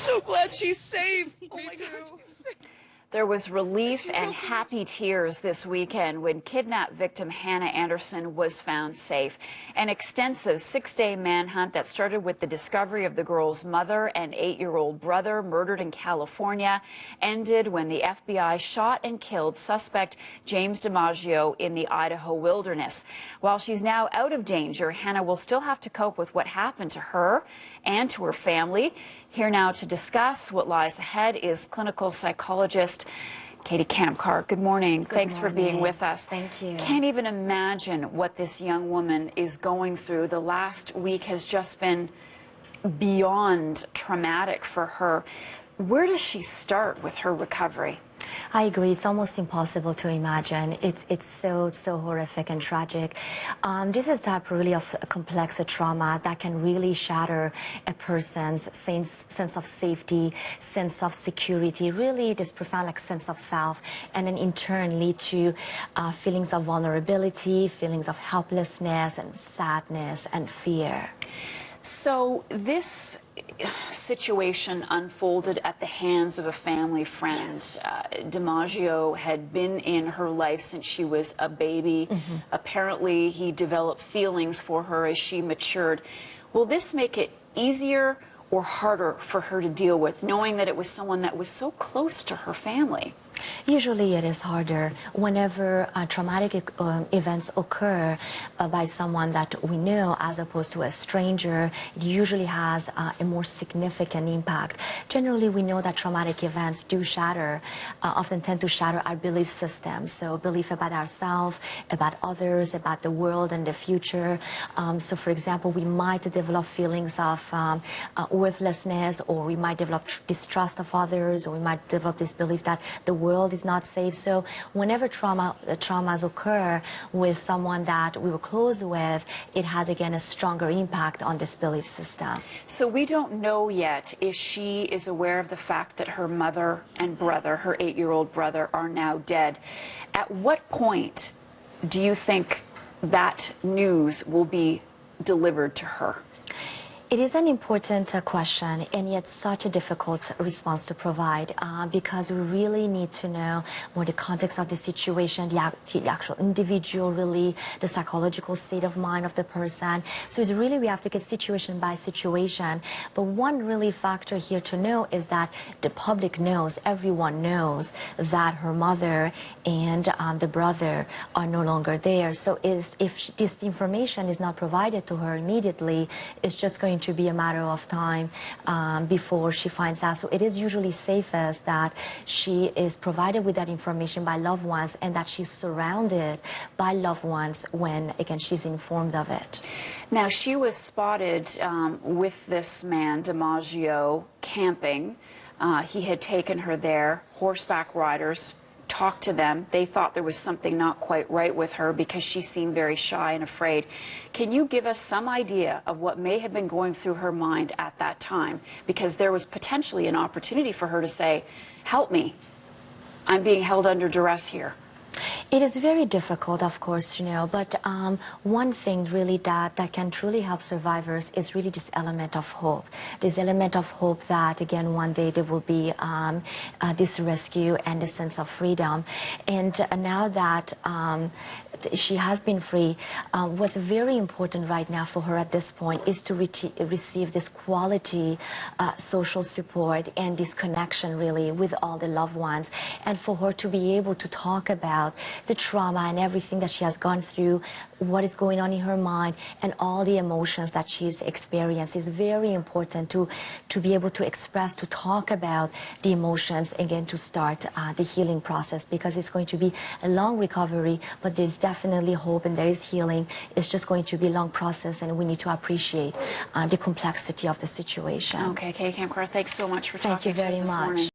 so glad she's safe. Oh my God. There was relief and happy tears this weekend when kidnapped victim Hannah Anderson was found safe. An extensive 6-day manhunt that started with the discovery of the girl's mother and 8-year-old brother murdered in California ended when the FBI shot and killed suspect James DiMaggio in the Idaho wilderness. While she's now out of danger, Hannah will still have to cope with what happened to her and to her family. Here now to discuss what lies ahead is clinical psychologist Katy Kamkar. Good morning. Thanks for being with us. Thank you. Can't even imagine what this young woman is going through. The last week has just been beyond traumatic for her. Where does she start with her recovery? I agree. It's almost impossible to imagine. It's so horrific and tragic. This is that really of a complex trauma that can really shatter a person's sense of safety, sense of security, really this profound sense of self, and then in turn lead to feelings of vulnerability, feelings of helplessness and sadness and fear. So this situation unfolded at the hands of a family friend. Yes. DiMaggio had been in her life since she was a baby. Apparently, he developed feelings for her as she matured. Will this make it easier or harder for her to deal with, knowing that it was someone that was so close to her family? Usually it is harder whenever traumatic events occur by someone that we know as opposed to a stranger. It usually has a more significant impact. Generally, we know that traumatic events do shatter, often tend to shatter our belief systems. So belief about ourselves, about others, about the world and the future. So for example, we might develop feelings of worthlessness, or we might develop distrust of others, or we might develop this belief that the world is not safe. So whenever traumas occur with someone that we were close with, it has again a stronger impact on this belief system. So we don't know yet if she is aware of the fact that her mother and brother, her 8-year-old brother, are now dead. At what point do you think that news will be delivered to her? It is an important question, and yet such a difficult response to provide because we really need to know more the context of the situation, the actual individual, really, the psychological state of mind of the person. So it's really, we have to get situation by situation. But one really factor here to know is that the public knows, everyone knows that her mother and the brother are no longer there. So if this information is not provided to her immediately, it's just going to be a matter of time before she finds out. So it is usually safest that she is provided with that information by loved ones, and that she's surrounded by loved ones when, again, she's informed of it. Now, she was spotted with this man, DiMaggio, camping. He had taken her there. Horseback riders talked to them. They thought there was something not quite right with her because she seemed very shy and afraid. Can you give us some idea of what may have been going through her mind at that time? Because there was potentially an opportunity for her to say, "Help me. I'm being held under duress here." It is very difficult, of course, but one thing really that can truly help survivors is really this element of hope. This element of hope that, again, one day there will be this rescue and a sense of freedom. And now that she has been free, what's very important right now for her at this point is to receive this quality social support and this connection really with all the loved ones, and for her to be able to talk about the trauma and everything that she has gone through, what is going on in her mind, and all the emotions that she's experienced. Is very important to be able to express, to talk about the emotions, again, to start the healing process, because it's going to be a long recovery, but there's definitely hope and there is healing. It's just going to be a long process, and we need to appreciate the complexity of the situation. Okay, Katy Kamkar, thanks so much for talking to us this morning.